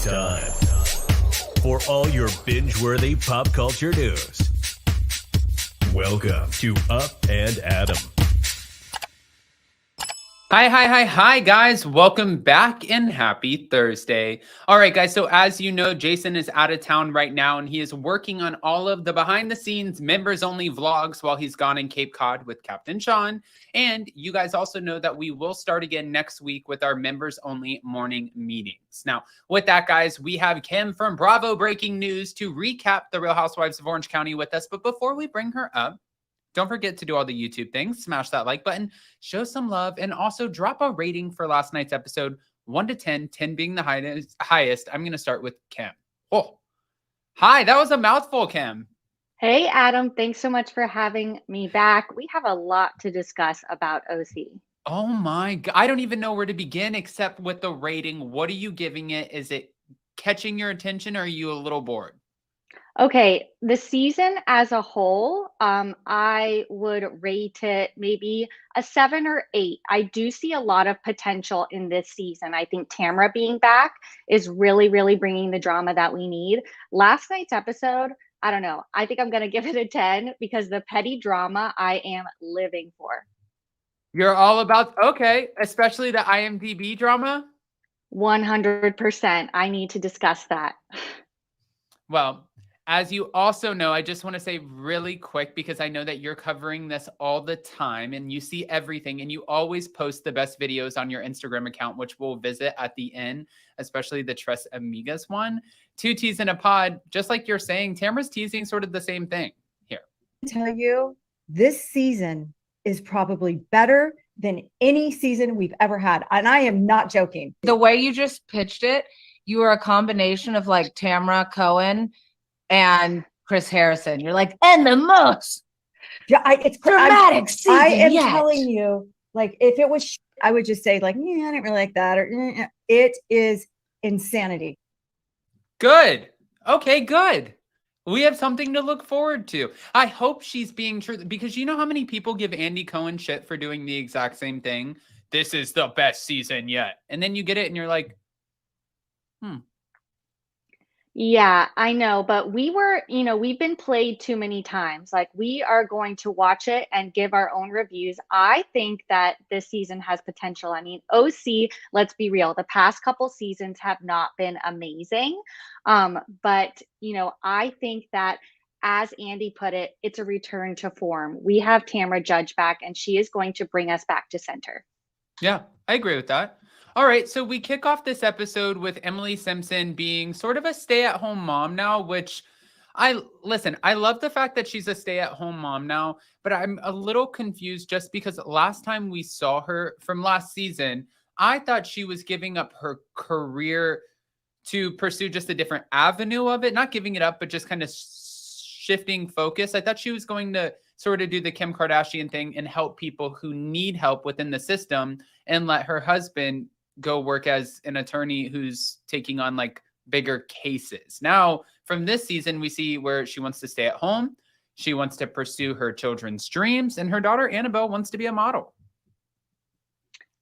time for all your binge-worthy pop culture news. Welcome to Up and Adam. Hi, guys. Welcome back and happy Thursday. All right, guys. So as you know, Jason is out of town right now, and he is working on all of the behind-the-scenes members-only vlogs while he's gone in Cape Cod with Captain Sean. And you guys also know that we will start again next week with our members-only morning meetings. Now, with that, guys, we have Kim from Bravo Breaking News to recap the Real Housewives of Orange County with us. But before we bring her up, don't forget to do all the YouTube things. Smash that like button, show some love, and also drop a rating for last night's episode, 1 to 10, 10 being the highest. I'm going to start with Kim. Oh, hi. That was a mouthful, Kim. Hey, Adam. Thanks so much for having me back. We have a lot to discuss about OC. Oh, my God. I don't even know where to begin except with the rating. What are you giving it? Is it catching your attention, or are you a little bored? Okay, the season as a whole, I would rate it maybe a 7 or 8. I do see a lot of potential in this season. I think Tamra being back is really, really bringing the drama that we need. Last night's episode, I don't know. I think I'm going to give it a 10 because the petty drama I am living for. You're all about, okay, especially the IMDb drama? 100%. I need to discuss that. Well, as you also know, I just want to say really quick, because I know that you're covering this all the time and you see everything, and you always post the best videos on your Instagram account, which we'll visit at the end, especially the Trust Amigas one. 2 teas in a pod, just like you're saying, Tamara's teasing sort of the same thing here. I tell you, this season is probably better than any season we've ever had. And I am not joking. The way you just pitched it, you were a combination of like Tamara Cohen and Chris Harrison. You're like, and the most It's dramatic season I am yet. telling you, like, if it was, I would just say, like, yeah, I didn't really like that. Or it is insanity. Good. Okay, good. We have something to look forward to. I hope she's being true, because you know how many people give Andy Cohen shit for doing the exact same thing? This is the best season yet. And then you get it and you're like, Yeah, I know, but we've been played too many times. Like, we are going to watch it and give our own reviews. I think that this season has potential. I mean, OC, let's be real, the past couple seasons have not been amazing. But I think that, as Andy put it, it's a return to form. We have Tamra Judge back, and she is going to bring us back to center. yeah, I agree with that. All right, so we kick off this episode with Emily Simpson being sort of a stay-at-home mom now, which I love the fact that she's a stay-at-home mom now, but I'm a little confused just because last time we saw her from last season, I thought she was giving up her career to pursue just a different avenue of it, not giving it up, but just kind of shifting focus. I thought she was going to sort of do the Kim Kardashian thing and help people who need help within the system, and let her husband go work as an attorney who's taking on like bigger cases. Now, from this season, we see where she wants to stay at home. She wants to pursue her children's dreams, and her daughter Annabelle wants to be a model.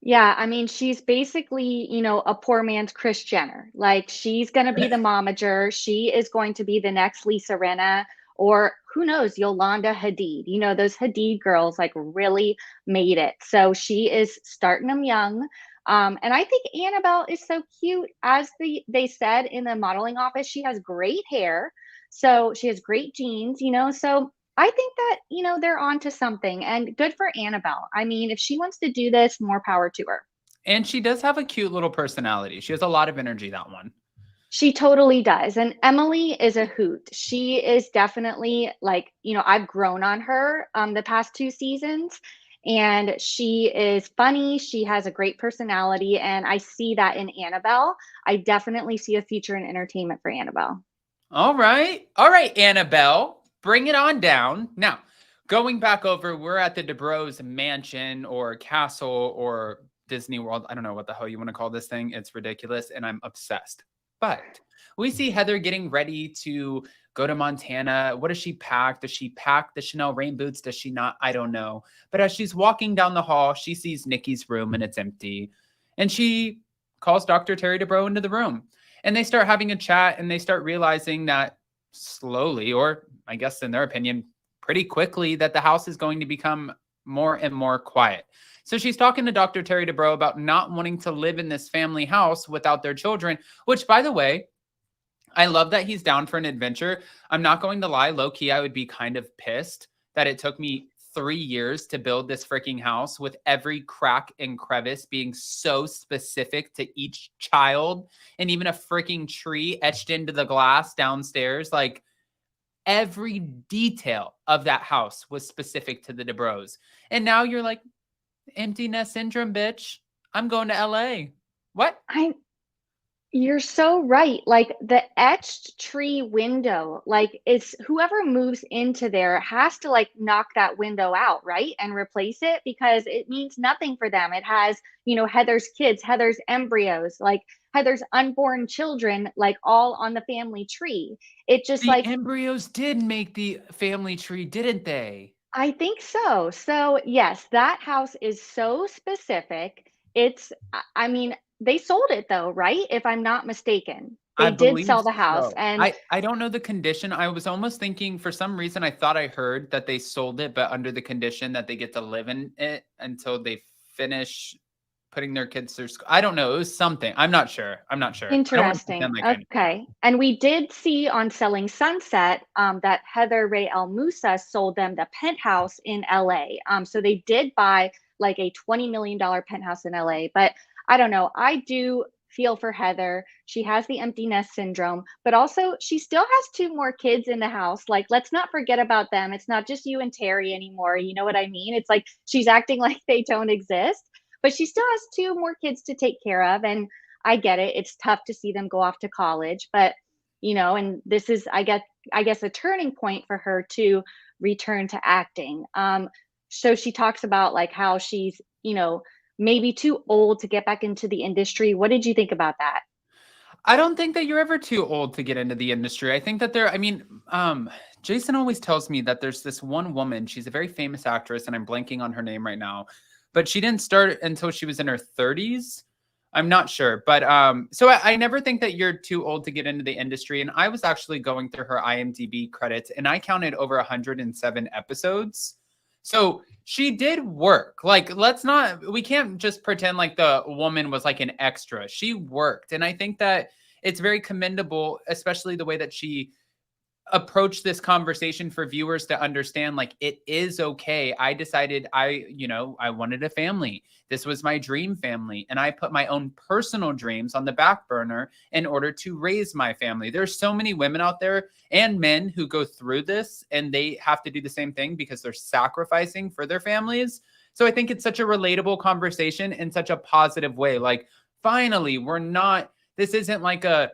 Yeah, I mean, she's basically, a poor man's Kris Jenner. Like, she's going to be the momager. She is going to be the next Lisa Rinna, or who knows, Yolanda Hadid. Those Hadid girls like really made it. So she is starting them young. And I think Annabelle is so cute. As they said in the modeling office, she has great hair. So she has great genes, so I think that, they're onto something, and good for Annabelle. I mean, if she wants to do this, more power to her. And she does have a cute little personality. She has a lot of energy, that one. She totally does. And Emily is a hoot. She is definitely like, I've grown on her the past 2 seasons. And she is funny. She has a great personality. And I see that in Annabelle. I definitely see a future in entertainment for Annabelle. All right. All right, Annabelle. Bring it on down. Now, going back over, we're at the DeBros mansion or castle or Disney World. I don't know what the hell you want to call this thing. It's ridiculous. And I'm obsessed. But we see Heather getting ready to go to Montana. What does she pack? Does she pack the Chanel rain boots? Does she not? I don't know. But as she's walking down the hall, she sees Nikki's room and it's empty. And she calls Dr. Terry DeBro into the room. And they start having a chat and they start realizing that slowly, or I guess in their opinion, pretty quickly, that the house is going to become more and more quiet. So she's talking to Dr. Terry Dubrow about not wanting to live in this family house without their children, which, by the way, I love that he's down for an adventure. I'm not going to lie, low key, I would be kind of pissed that it took me 3 years to build this freaking house with every crack and crevice being so specific to each child, and even a freaking tree etched into the glass downstairs. Like, every detail of that house was specific to the Dubrows. And now you're like, empty nest syndrome, bitch. I'm going to LA. What? You're so right. Like the etched tree window, like it's whoever moves into there has to like knock that window out, right? And replace it because it means nothing for them. It has, Heather's kids, Heather's embryos, like Heather's unborn children, like all on the family tree. It just The embryos did make the family tree, didn't they? I think so. So yes, that house is so specific. I mean, they sold it though, right? If I'm not mistaken. They did sell the house. So. And I don't know the condition. I was almost thinking, for some reason, I thought I heard that they sold it, but under the condition that they get to live in it until they finish putting their kids through school. I don't know. It was something. I'm not sure. Interesting. Okay. And we did see on Selling Sunset that Heather Ray El Musa sold them the penthouse in LA. So they did buy like a $20 million penthouse in LA. But I don't know. I do feel for Heather. She has the empty nest syndrome, but also she still has 2 more kids in the house. Like, let's not forget about them. It's not just you and Terry anymore. You know what I mean? It's like she's acting like they don't exist, but she still has 2 more kids to take care of. And I get it. It's tough to see them go off to college, but and this is, I guess a turning point for her to return to acting. So she talks about like how she's, maybe too old to get back into the industry. What did you think about that? I don't think that you're ever too old to get into the industry. I think that Jason always tells me that there's this one woman, she's a very famous actress, and I'm blanking on her name right now, but she didn't start until she was in her 30s. I'm not sure, but so I never think that you're too old to get into the industry. And I was actually going through her IMDb credits, and I counted over 107 episodes. So she did work. Like, we can't just pretend like the woman was like an extra. She worked. And I think that it's very commendable, especially the way that she approach this conversation for viewers to understand, like, it is okay. I decided I wanted a family. This was my dream family. And I put my own personal dreams on the back burner in order to raise my family. There's so many women out there and men who go through this and they have to do the same thing because they're sacrificing for their families. So I think it's such a relatable conversation in such a positive way. Like, finally, this isn't like a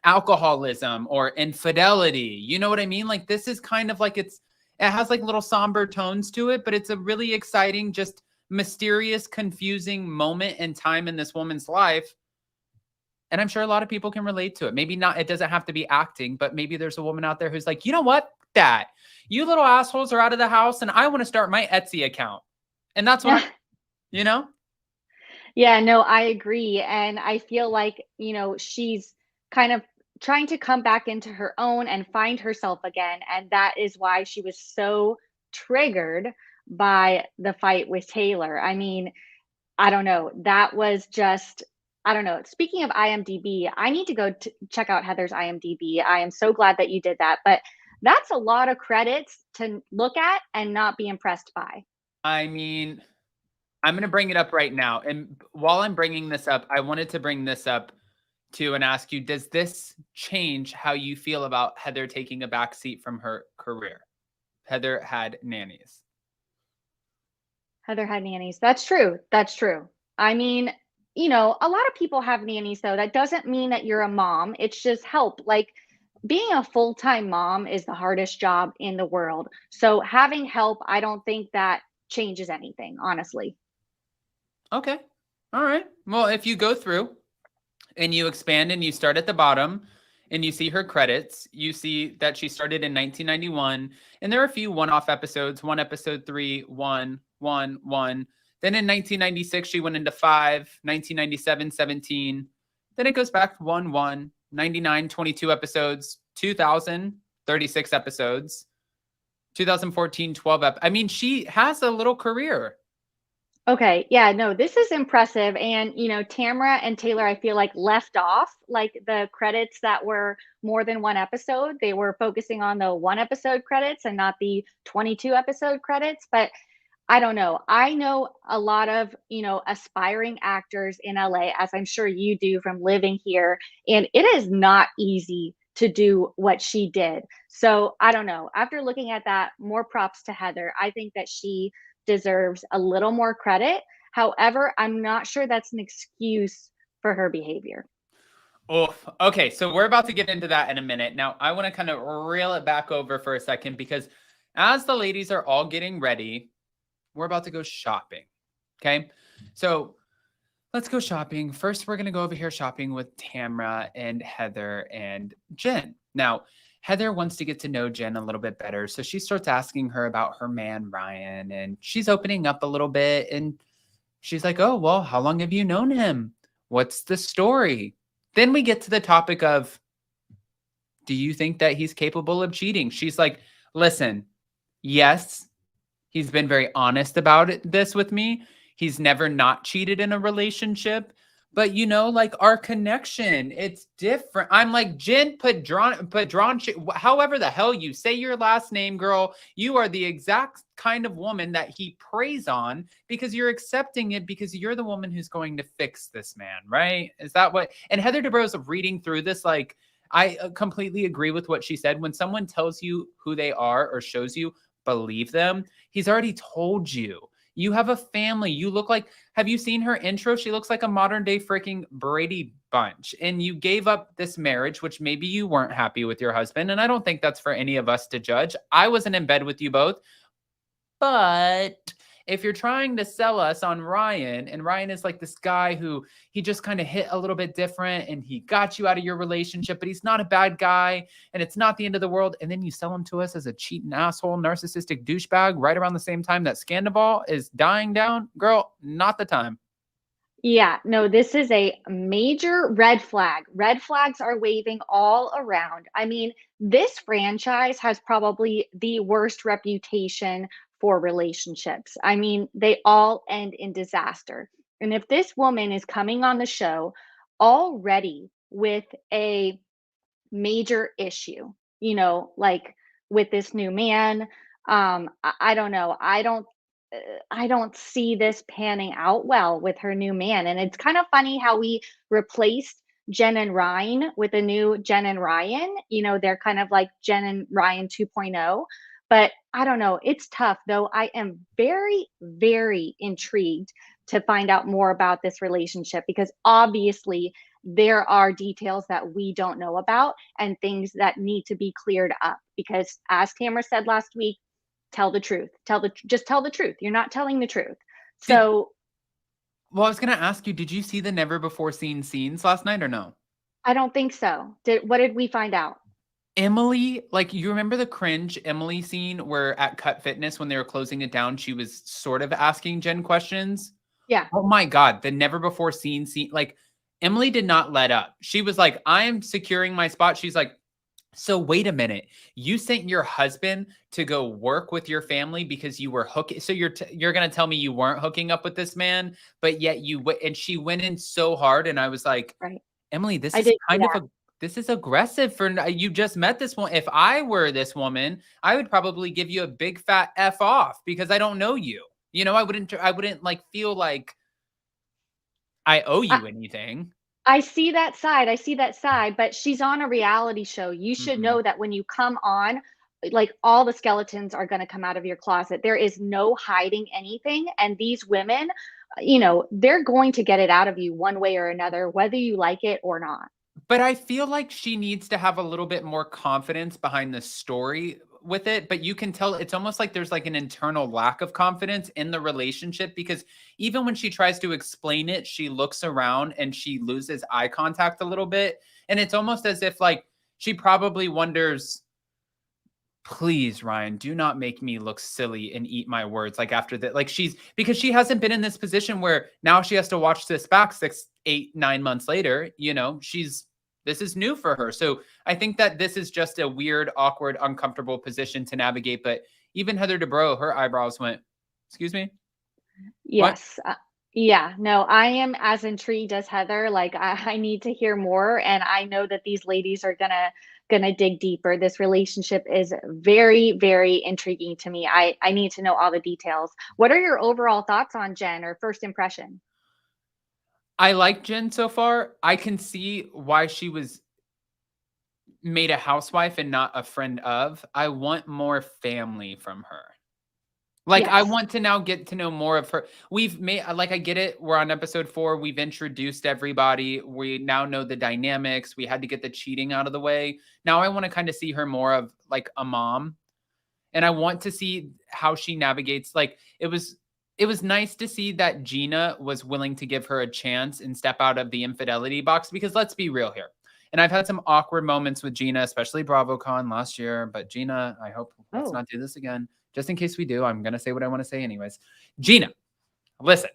alcoholism or infidelity. You know what I mean? Like, this is kind of like, it has like little somber tones to it, but it's a really exciting, just mysterious, confusing moment in time in this woman's life. And I'm sure a lot of people can relate to it. Maybe not, it doesn't have to be acting, but maybe there's a woman out there who's like, you know what? That you little assholes are out of the house and I want to start my Etsy account. And that's what, Yeah, no, I agree. And I feel like, she's kind of trying to come back into her own and find herself again. And that is why she was so triggered by the fight with Taylor. I mean, I don't know. That was just, I don't know. Speaking of IMDb, I need to go check out Heather's IMDb. I am so glad that you did that. But that's a lot of credits to look at and not be impressed by. I mean, I'm going to bring it up right now. And while I'm bringing this up, I wanted to bring this up too and ask you, does this change how you feel about Heather taking a backseat from her career? Heather had nannies. Heather had nannies. That's true. That's true. I mean, a lot of people have nannies though. That doesn't mean that you're a mom. It's just help. Like, being a full-time mom is the hardest job in the world. So having help, I don't think that changes anything, honestly. Okay. All right. Well, if you go through and you expand and you start at the bottom and you see her credits, you see that she started in 1991. And there are a few one-off episodes, 1 episode 3, 1. Then in 1996, she went into 5, 1997, 17, Then it goes back 1, 99, 22 episodes, 2000, 36 episodes, 2014, 12 I mean, she has a little career. Okay, yeah, no, this is impressive. And, Tamara and Taylor, I feel like left off like the credits that were more than one episode. They were focusing on the one episode credits and not the 22 episode credits. But I don't know. I know a lot of, aspiring actors in LA, as I'm sure you do from living here. And it is not easy to do what she did. So I don't know. After looking at that, more props to Heather. I think that she deserves a little more credit. However, I'm not sure that's an excuse for her behavior. Oh, okay. So we're about to get into that in a minute. Now, I want to kind of reel it back over for a second because as the ladies are all getting ready, we're about to go shopping. Okay. So let's go shopping. First, we're going to go over here shopping with Tamra and Heather and Jen. Now, Heather wants to get to know Jen a little bit better. So she starts asking her about her man, Ryan, and she's opening up a little bit. And she's like, oh, well, how long have you known him? What's the story? Then we get to the topic of, do you think that he's capable of cheating? She's like, listen, yes, he's been very honest about this with me. He's never not cheated in a relationship. But, like our connection, it's different. I'm like, Jen Padron, however the hell you say your last name, girl, you are the exact kind of woman that he preys on because you're accepting it because you're the woman who's going to fix this man, right? Is that what? And Heather Dubrow's reading through this, like, I completely agree with what she said. When someone tells you who they are or shows you, believe them. He's already told you. You have a family. You look like, have you seen her intro? She looks like a modern day freaking Brady Bunch. And you gave up this marriage, which maybe you weren't happy with your husband. And I don't think that's for any of us to judge. I wasn't in bed with you both. But if you're trying to sell us on Ryan, and Ryan is like this guy who he just kind of hit a little bit different and he got you out of your relationship, but he's not a bad guy and it's not the end of the world. And then you sell him to us as a cheating asshole, narcissistic douchebag right around the same time that Scandival is dying down. Girl, not the time. Yeah, no, this is a major red flag. Red flags are waving all around. I mean, this franchise has probably the worst reputation for relationships. I mean, they all end in disaster. And if this woman is coming on the show already with a major issue, like with this new man, I don't know. I don't see this panning out well with her new man. And it's kind of funny how we replaced Jen and Ryan with a new Jen and Ryan. They're kind of like Jen and Ryan 2.0. But I don't know. It's tough, though. I am very, very intrigued to find out more about this relationship because obviously there are details that we don't know about and things that need to be cleared up. Because as Tamara said last week, tell the truth. Just tell the truth. You're not telling the truth. So, well, I was going to ask you, did you see the never before seen scenes last night or no? I don't think so. What did we find out? Emily, like, you remember the cringe Emily scene where at Cut Fitness, when they were closing it down, she was sort of asking Jen questions? Yeah. Oh my God. The never before seen scene. Like, Emily did not let up. She was like, I am securing my spot. She's like, so wait a minute. You sent your husband to go work with your family because you were hooking. So you're going to tell me you weren't hooking up with this man, but yet and she went in so hard. And I was like, right. Emily, this is kind of this is aggressive for you just met this one. If I were this woman, I would probably give you a big fat F off because I don't know you. I wouldn't like feel like I owe you anything. I see that side, but she's on a reality show. You should know that when you come on, like all the skeletons are going to come out of your closet. There is no hiding anything. And these women, they're going to get it out of you one way or another, whether you like it or not. But I feel like she needs to have a little bit more confidence behind the story with it. But you can tell it's almost like there's like an internal lack of confidence in the relationship because even when she tries to explain it, she looks around and she loses eye contact a little bit. And it's almost as if like she probably wonders, please, Ryan, do not make me look silly and eat my words. Like after that, like because she hasn't been in this position where now she has to watch this back 6, 8, 9 months later. This is new for her. So I think that this is just a weird, awkward, uncomfortable position to navigate. But even Heather Dubrow, her eyebrows went, excuse me? Yes. Yeah, no, I am as intrigued as Heather. Like I need to hear more, and I know that these ladies are gonna dig deeper. This relationship is very, very intriguing to me. I need to know all the details. What are your overall thoughts on Jen or first impression? I like Jen so far. I can see why she was made a housewife and not a friend of. I want more family from her. Like, I Yes. want to now get to know more of her. I get it. We're on episode 4. We've introduced everybody. We now know the dynamics. We had to get the cheating out of the way. Now I want to kind of see her more of like a mom. And I want to see how she navigates. Like, it was nice to see that Gina was willing to give her a chance and step out of the infidelity box, because let's be real here. And I've had some awkward moments with Gina, especially BravoCon last year. But Gina, I hope let's not do this again. Just in case we do, I'm going to say what I want to say anyways. Gina, listen,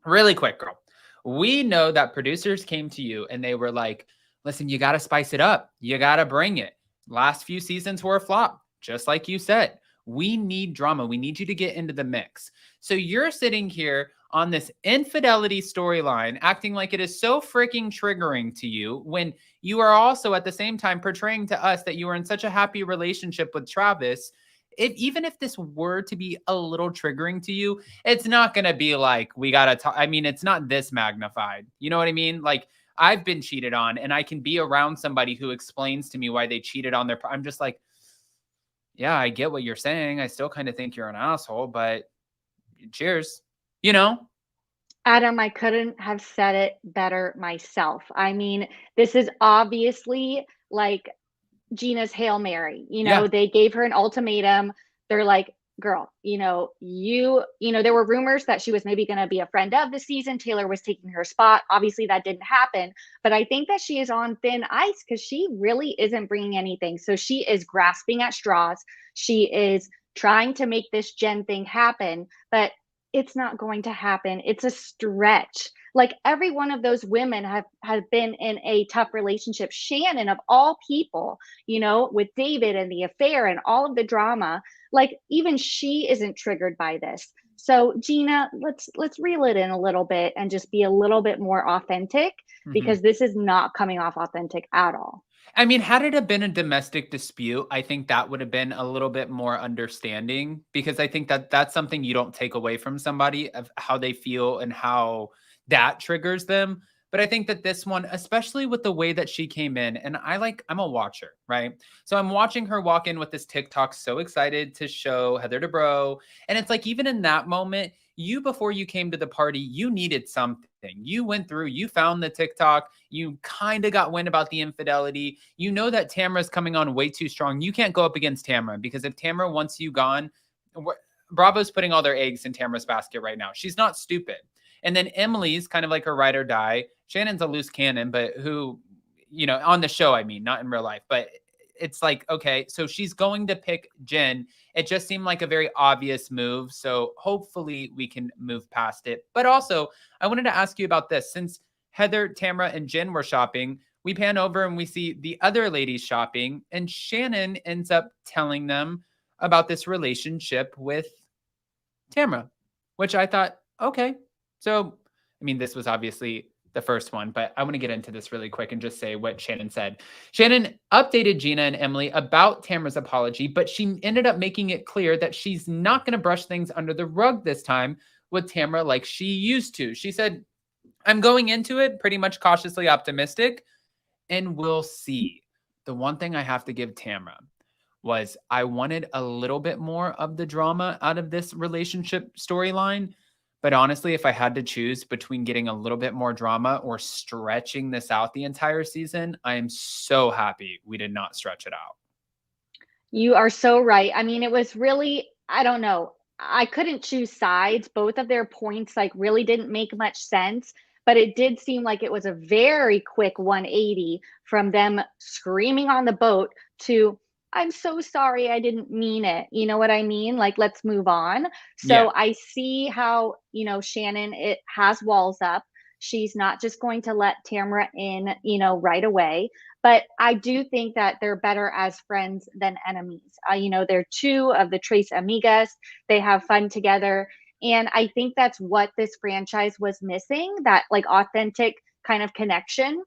really quick, girl. We know that producers came to you and they were like, listen, you got to spice it up. You got to bring it. Last few seasons were a flop, just like you said. We need drama. We need you to get into the mix. So you're sitting here on this infidelity storyline, acting like it is so freaking triggering to you, when you are also at the same time portraying to us that you are in such a happy relationship with Travis. Even if this were to be a little triggering to you, it's not going to be like, we got to talk. I mean, it's not this magnified. You know what I mean? Like, I've been cheated on, and I can be around somebody who explains to me why they cheated on their, I'm just like, yeah, I get what you're saying. I still kind of think you're an asshole, but cheers. Adam, I couldn't have said it better myself. I mean, this is obviously like Gina's Hail Mary. Yeah. They gave her an ultimatum. They're like, girl, there were rumors that she was maybe going to be a friend of the season. Taylor was taking her spot. Obviously that didn't happen, but I think that she is on thin ice because she really isn't bringing anything. So she is grasping at straws. She is trying to make this Jen thing happen, but it's not going to happen. It's a stretch. Like, every one of those women have been in a tough relationship. Shannon, of all people, with David and the affair and all of the drama, like, even she isn't triggered by this. So Gina, let's reel it in a little bit and just be a little bit more authentic, because this is not coming off authentic at all. I mean, had it have been a domestic dispute, I think that would have been a little bit more understanding, because I think that that's something you don't take away from somebody, of how they feel and how that triggers them. But I think that this one, especially with the way that she came in, and I'm a watcher, right? So I'm watching her walk in with this TikTok, so excited to show Heather Dubrow. And it's like, even in that moment, before you came to the party, you needed something. You went through, you found the TikTok, you kind of got wind about the infidelity. You know that Tamara's coming on way too strong. You can't go up against Tamara, because if Tamara wants you gone, Bravo's putting all their eggs in Tamara's basket right now. She's not stupid. And then Emily's kind of like her ride or die. Shannon's a loose cannon, but who, on the show, I mean, not in real life, but it's like, okay, so she's going to pick Jen. It just seemed like a very obvious move. So hopefully we can move past it. But also, I wanted to ask you about this. Since Heather, Tamara, and Jen were shopping, we pan over and we see the other ladies shopping, and Shannon ends up telling them about this relationship with Tamara, which I thought, okay. So, I mean, this was obviously the first one, but I want to get into this really quick and just say what Shannon said. Shannon updated Gina and Emily about Tamara's apology, but she ended up making it clear that she's not going to brush things under the rug this time with Tamara like she used to. She said, I'm going into it pretty much cautiously optimistic, and we'll see. The one thing I have to give Tamara was, I wanted a little bit more of the drama out of this relationship storyline. But honestly, if I had to choose between getting a little bit more drama or stretching this out the entire season, I am so happy we did not stretch it out. You are so right. I mean, it was really, I don't know. I couldn't choose sides. Both of their points really didn't make much sense, but it did seem like it was a very quick 180 from them screaming on the boat to, I'm so sorry, I didn't mean it. You know what I mean? Like, let's move on. Yeah. So I see how, Shannon, it has walls up. She's not just going to let Tamara in, right away. But I do think that they're better as friends than enemies. They're two of the Trace Amigas. They have fun together. And I think that's what this franchise was missing, that like authentic kind of connection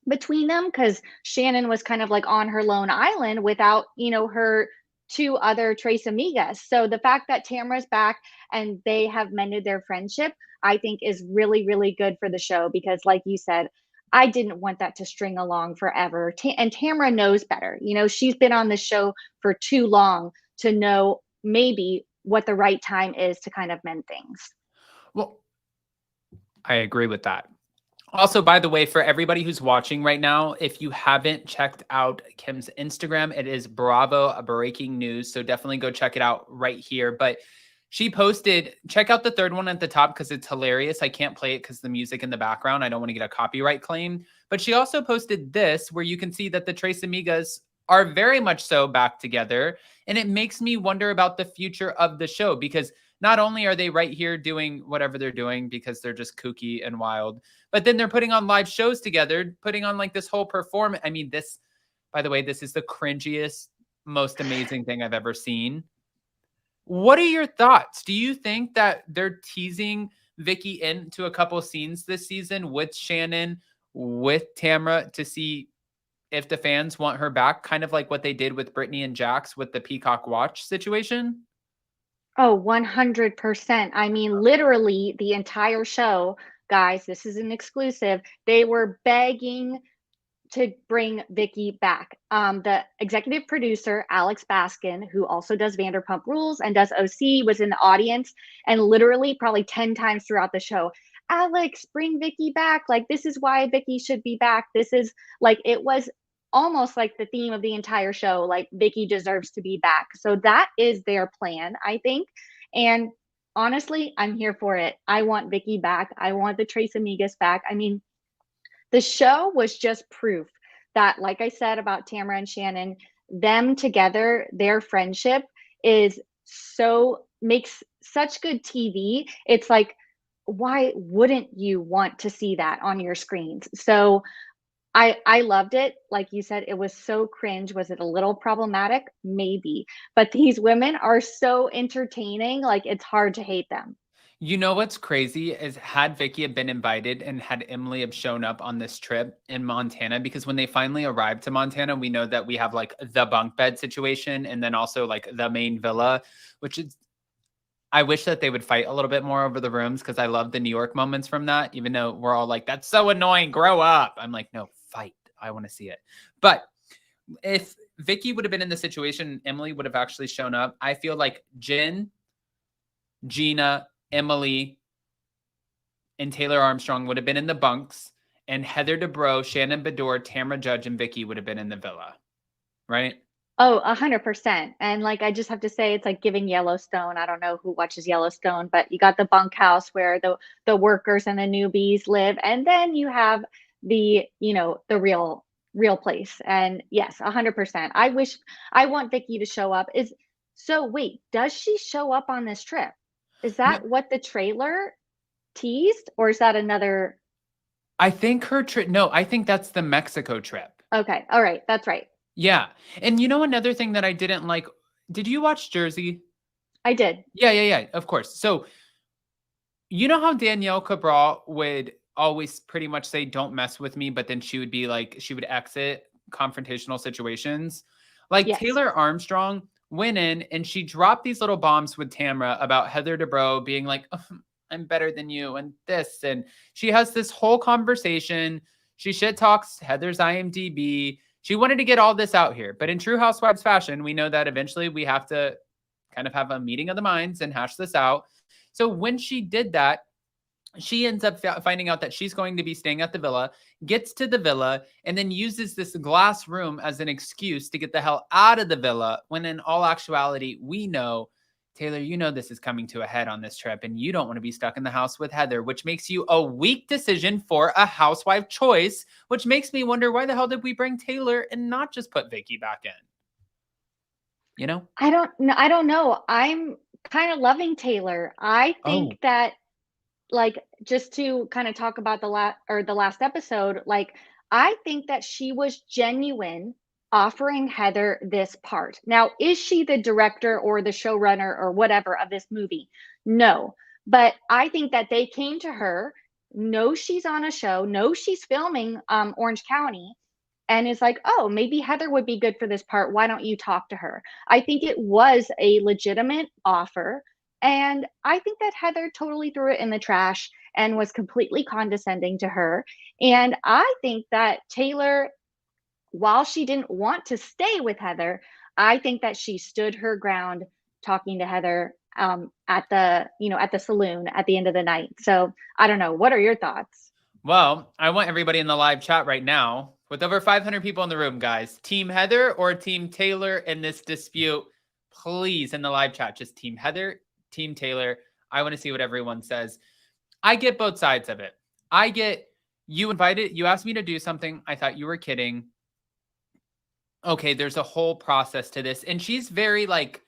between them, because Shannon was kind of like on her lone island without, her two other Trace Amigas. So the fact that Tamara's back and they have mended their friendship, I think is really, really good for the show, because like you said, I didn't want that to string along forever. And Tamara knows better. She's been on the show for too long to know maybe what the right time is to kind of mend things. Well, I agree with that. Also, by the way, for everybody who's watching right now, if you haven't checked out Kim's Instagram, it is Bravo Breaking News. So definitely go check it out right here. But she posted, check out the third one at the top because it's hilarious. I can't play it because the music in the background, I don't want to get a copyright claim. But she also posted this where you can see that the Trace Amigas are very much so back together. And it makes me wonder about the future of the show, because not only are they right here doing whatever they're doing because they're just kooky and wild, but then they're putting on live shows together, putting on like this whole performance. I mean, this, by the way, this is the cringiest, most amazing thing I've ever seen. What are your thoughts? Do you think that they're teasing Vicki into a couple scenes this season with Shannon, with Tamara, to see if the fans want her back, kind of like what they did with Brittany and Jax with the Peacock Watch situation? Oh, 100%. I mean, literally the entire show, guys, this is an exclusive. They were begging to bring Vicki back. The executive producer, Alex Baskin, who also does Vanderpump Rules and does OC, was in the audience and literally probably 10 times throughout the show, Alex, bring Vicki back. Like, this is why Vicki should be back. This is like, it was almost like the theme of the entire show, like Vicki deserves to be back. So that is their plan, I think. And honestly, I'm here for it. I want Vicki back. I want the Trace Amigas back. I mean, the show was just proof that, like I said about Tamara and Shannon, them together, their friendship is makes such good TV. It's like, why wouldn't you want to see that on your screens? So I loved it. Like you said, it was so cringe. Was it a little problematic? Maybe. But these women are so entertaining. Like, it's hard to hate them. You know what's crazy is, had Vicki have been invited and had Emily have shown up on this trip in Montana, because when they finally arrived to Montana, we know that we have like the bunk bed situation and then also like the main villa, which is, I wish that they would fight a little bit more over the rooms, because I love the New York moments from that, even though we're all like, that's so annoying, grow up. I'm like, no, fight. I want to see it. But if Vicki would have been in the situation, Emily would have actually shown up. I feel like Jen, Gina, Emily, and Taylor Armstrong would have been in the bunks, and Heather Dubrow, Shannon Bedore, Tamara Judge, and Vicki would have been in the villa, right? Oh, 100%. And like, I just have to say, it's like giving Yellowstone. I don't know who watches Yellowstone, but you got the bunkhouse where the workers and the newbies live, and then you have the real place. And yes, 100%. I want Vicki to show up. Wait, does she show up on this trip? Is that what the trailer teased, or is that another? I think her trip. No, I think that's the Mexico trip. Okay. All right. That's right. Yeah. And another thing that I didn't like, did you watch Jersey? I did. Yeah. Of course. So, you know how Danielle Cabral would always pretty much say, don't mess with me, but then she would be like, she would exit confrontational situations. Like, yes. Taylor Armstrong went in and she dropped these little bombs with Tamara about Heather Dubrow being like, oh, I'm better than you and this. And she has this whole conversation. She shit talks Heather's IMDb. She wanted to get all this out here. But in true Housewives fashion, we know that eventually we have to kind of have a meeting of the minds and hash this out. So when she did that, she ends up finding out that she's going to be staying at the villa, gets to the villa, and then uses this glass room as an excuse to get the hell out of the villa, when in all actuality, we know, Taylor, this is coming to a head on this trip, and you don't want to be stuck in the house with Heather, which makes you a weak decision for a housewife choice, which makes me wonder, why the hell did we bring Taylor and not just put Vicki back in? you know? I don't know. I'm kind of loving Taylor. I Oh, think that, like, just to kind of talk about the last episode, like, I think that she was genuine offering Heather this part. Now, is she the director or the showrunner or whatever of this movie? No. But I think that they came to her, know she's on a show, know she's filming Orange County, and is like, oh, maybe Heather would be good for this part. Why don't you talk to her? I think it was a legitimate offer. And I think that Heather totally threw it in the trash and was completely condescending to her. And I think that Taylor, while she didn't want to stay with Heather, I think that she stood her ground talking to Heather at the saloon at the end of the night. So I don't know. What are your thoughts? well, I want everybody in the live chat right now, with over 500 people in the room, guys. Team Heather or Team Taylor in this dispute? Please, in the live chat, just Team Heather, Team Taylor. I want to see what everyone says. I get both sides of it. I get you asked me to do something. I thought you were kidding. Okay, there's a whole process to this. And she's very like,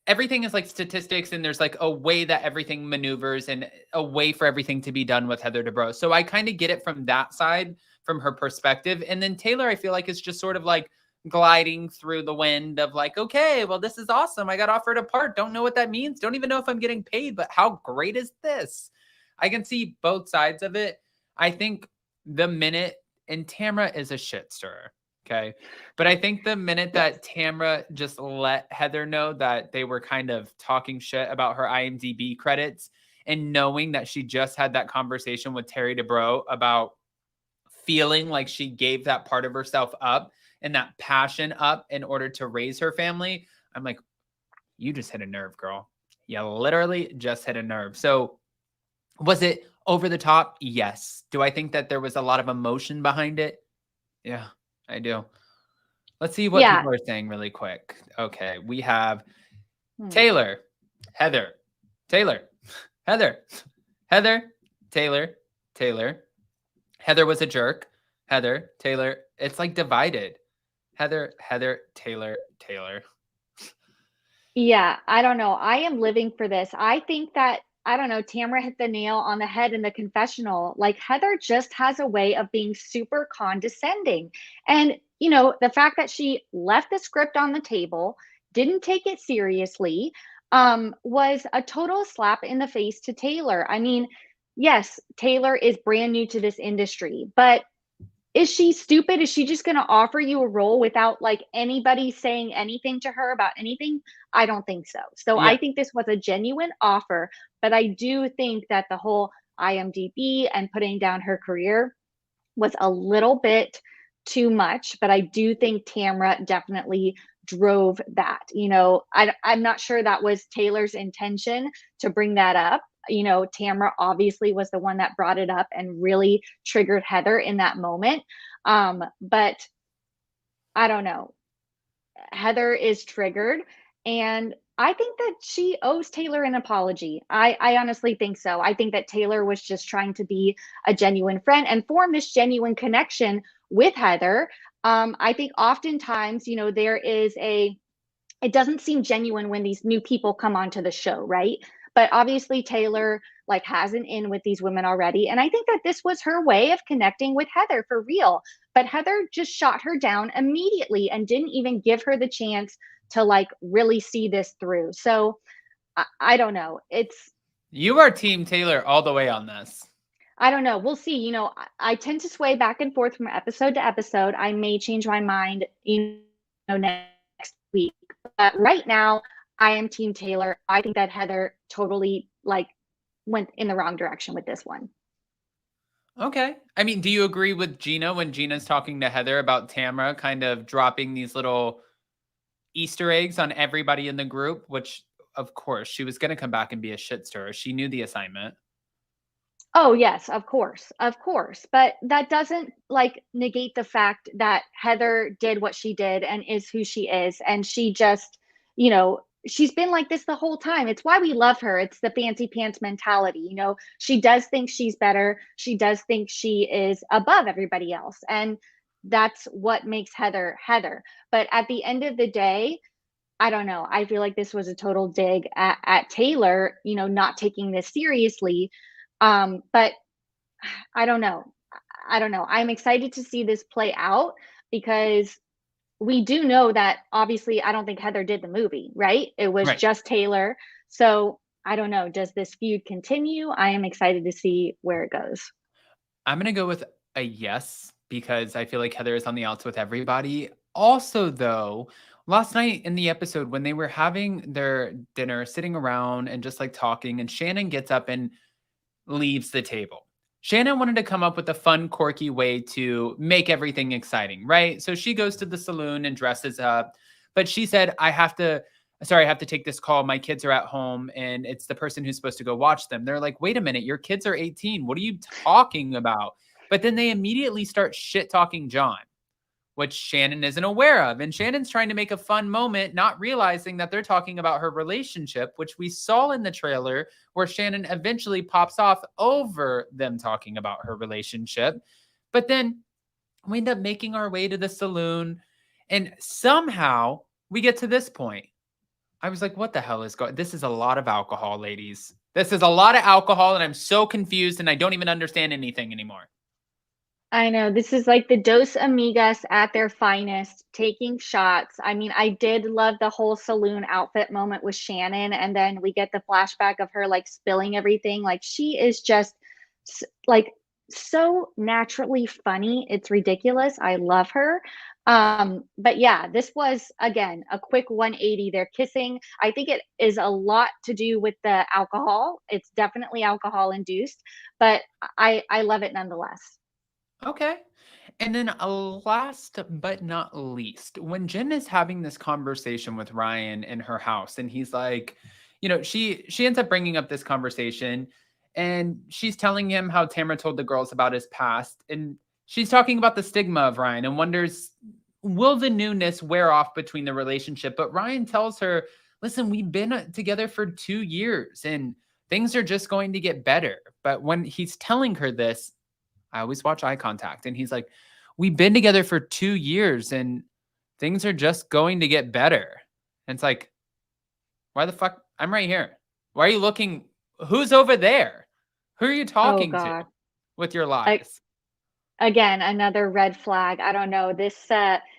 everything is like statistics, and there's like a way that everything maneuvers and a way for everything to be done with Heather Dubrow. So I kind of get it from that side, from her perspective. And then Taylor, I feel like, is just sort of like gliding through the wind of like, okay, well, this is awesome. I got offered a part. Don't know what that means. Don't even know if I'm getting paid, but how great is this? I can see both sides of it. I think the minute, and Tamra is a shit stirrer. Okay. But I think the minute that Tamra just let Heather know that they were kind of talking shit about her IMDb credits, and knowing that she just had that conversation with Terry Dubrow about feeling like she gave that part of herself up and that passion up in order to raise her family, I'm like, you just hit a nerve, girl. You literally just hit a nerve. So was it over the top? Yes. Do I think that there was a lot of emotion behind it? Yeah, I do. Let's see what Yeah. people are saying really quick. Okay, we have Taylor, Heather, Taylor, Heather, Heather, Taylor, Taylor. Heather was a jerk. Heather, Taylor. It's like divided. Heather, Heather, Taylor, Taylor. Yeah, I don't know. I am living for this. I think that, I don't know, Tamara hit the nail on the head in the confessional. Like, Heather just has a way of being super condescending. And, the fact that she left the script on the table, didn't take it seriously, was a total slap in the face to Taylor. I mean, yes, Taylor is brand new to this industry, but is she stupid? Is she just going to offer you a role without like anybody saying anything to her about anything? I don't think so. So Yeah. I think this was a genuine offer, but I do think that the whole IMDb and putting down her career was a little bit too much. But I do think Tamra definitely drove that. I'm not sure that was Taylor's intention to bring that up. Tamra obviously was the one that brought it up and really triggered Heather in that moment. But I don't know. Heather is triggered, and I think that she owes Taylor an apology. I honestly think so. I think that Taylor was just trying to be a genuine friend and form this genuine connection with Heather. I think oftentimes, it doesn't seem genuine when these new people come onto the show, right? But obviously Taylor like has an in with these women already. And I think that this was her way of connecting with Heather for real. But Heather just shot her down immediately and didn't even give her the chance to like really see this through. So I don't know. You are Team Taylor all the way on this. I don't know. We'll see. I tend to sway back and forth from episode to episode. I may change my mind, next week. But right now, I am Team Taylor. I think that Heather totally like went in the wrong direction with this one. Okay. I mean, do you agree with Gina when Gina's talking to Heather about Tamra kind of dropping these little Easter eggs on everybody in the group, which of course she was going to come back and be a shit stirrer. She knew the assignment. Oh, yes, of course. Of course. But that doesn't like negate the fact that Heather did what she did and is who she is. And she just, she's been like this the whole time. It's why we love her. It's the fancy pants mentality. She does think she's better. She does think she is above everybody else. And that's what makes Heather Heather. But at the end of the day, I don't know. I feel like this was a total dig at Taylor, not taking this seriously. But I don't know. I don't know. I'm excited to see this play out because we do know that obviously I don't think Heather did the movie, right? It was Right. just Taylor. So I don't know. Does this feud continue? I am excited to see where it goes. I'm going to go with a yes because I feel like Heather is on the outs with everybody. Also, though, last night in the episode when they were having their dinner, sitting around and just like talking, and Shannon gets up and leaves the table. Shannon wanted to come up with a fun, quirky way to make everything exciting, right? So she goes to the saloon and dresses up, but she said, I have to take this call. My kids are at home and it's the person who's supposed to go watch them. They're like, wait a minute, your kids are 18. What are you talking about? But then they immediately start shit talking John, which Shannon isn't aware of. And Shannon's trying to make a fun moment, not realizing that they're talking about her relationship, which we saw in the trailer where Shannon eventually pops off over them talking about her relationship. But then we end up making our way to the saloon and somehow we get to this point. I was like, what the hell is going? This is a lot of alcohol, ladies. This is a lot of alcohol and I'm so confused and I don't even understand anything anymore. I know. This is like the Dos Amigas at their finest, taking shots. I mean, I did love the whole saloon outfit moment with Shannon. And then we get the flashback of her like spilling everything. Like she is just like so naturally funny. It's ridiculous. I love her. But yeah, this was again a quick 180. They're kissing. I think it is a lot to do with the alcohol. It's definitely alcohol induced, but I love it nonetheless. Okay. And then last but not least, when Jen is having this conversation with Ryan in her house, and he's like, she ends up bringing up this conversation and she's telling him how Tamara told the girls about his past. And she's talking about the stigma of Ryan and wonders, will the newness wear off between the relationship? But Ryan tells her, listen, we've been together for 2 years and things are just going to get better. But when he's telling her this, I always watch eye contact. And he's like, we've been together for 2 years and things are just going to get better. And it's like, why the fuck? I'm right here. Why are you looking? Who's over there? Who are you talking to with your lies? Again, another red flag. I don't know. This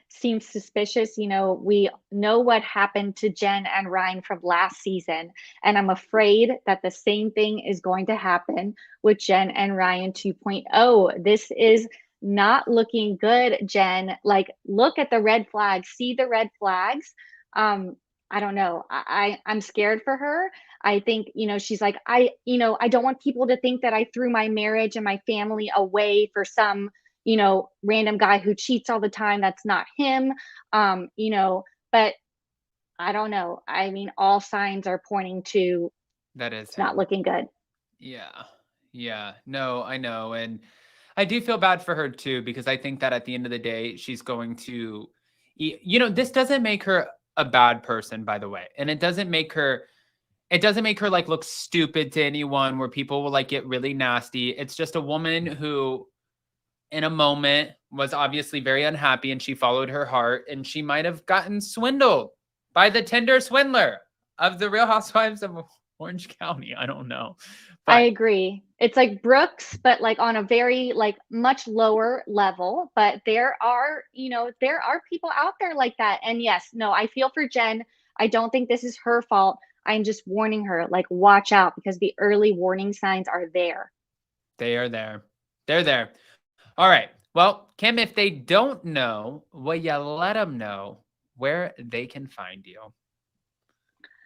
seems suspicious. We know what happened to Jen and Ryan from last season. And I'm afraid that the same thing is going to happen with Jen and Ryan 2.0. This is not looking good, Jen. Like, look at the red flags, see the red flags. I don't know. I'm scared for her. I think, she's like, I don't want people to think that I threw my marriage and my family away for some, random guy who cheats all the time. That's not him. But I don't know. I mean, all signs are pointing to that is it's not looking good. Yeah. Yeah. No, I know. And I do feel bad for her too, because I think that at the end of the day, she's going to, this doesn't make her a bad person, by the way. And it doesn't make her like look stupid to anyone where people will like get really nasty. It's just a woman who in a moment was obviously very unhappy and she followed her heart and she might have gotten swindled by the Tinder swindler of the Real Housewives of Orange County. I don't know. But I agree. It's like Brooks, but like on a very like much lower level. But there are people out there like that. And yes, no, I feel for Jen. I don't think this is her fault. I'm just warning her, like, watch out because the early warning signs are there. They are there. They're there. All right. Well, Kim, if they don't know, will you let them know where they can find you?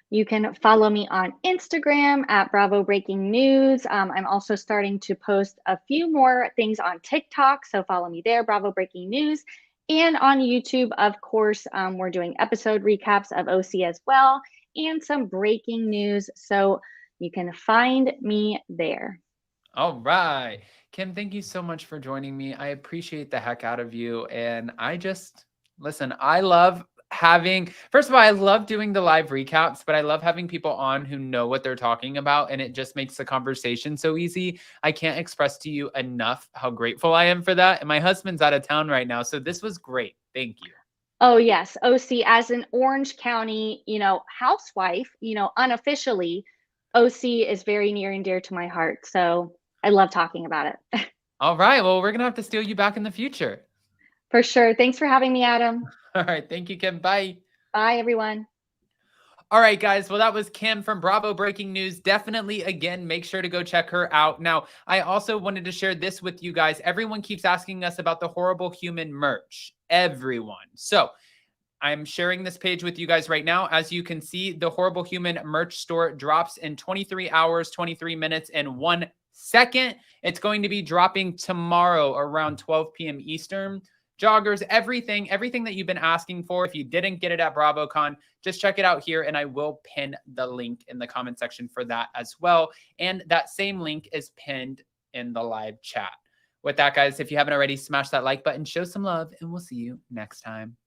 You can follow me on Instagram at Bravo Breaking News. I'm also starting to post a few more things on TikTok, so follow me there, Bravo Breaking News. And on YouTube, of course, we're doing episode recaps of OC as well and some breaking news, so you can find me there. All right. Kim, thank you so much for joining me. I appreciate the heck out of you. And I just, listen, I love first of all, I love doing the live recaps, but I love having people on who know what they're talking about, and it just makes the conversation so easy. I can't express to you enough how grateful I am for that. And my husband's out of town right now, so this was great. Thank you. Oh, yes. OC, as an Orange County, housewife, unofficially, OC is very near and dear to my heart. So I love talking about it. All right. Well, we're going to have to steal you back in the future. For sure. Thanks for having me, Adam. All right. Thank you, Kim. Bye. Bye, everyone. All right, guys. Well, that was Kim from Bravo Breaking News. Definitely, again, make sure to go check her out. Now, I also wanted to share this with you guys. Everyone keeps asking us about the Horrible Human merch. Everyone. So I'm sharing this page with you guys right now. As you can see, the Horrible Human merch store drops in 23 hours, 23 minutes, and 1 second. It's going to be dropping tomorrow around 12 p.m. Eastern. Joggers, everything that you've been asking for. If you didn't get it at BravoCon, just check it out here, and I will pin the link in the comment section for that as well. And that same link is pinned in the live chat. With that, guys, if you haven't already, smash that like button, show some love, and we'll see you next time.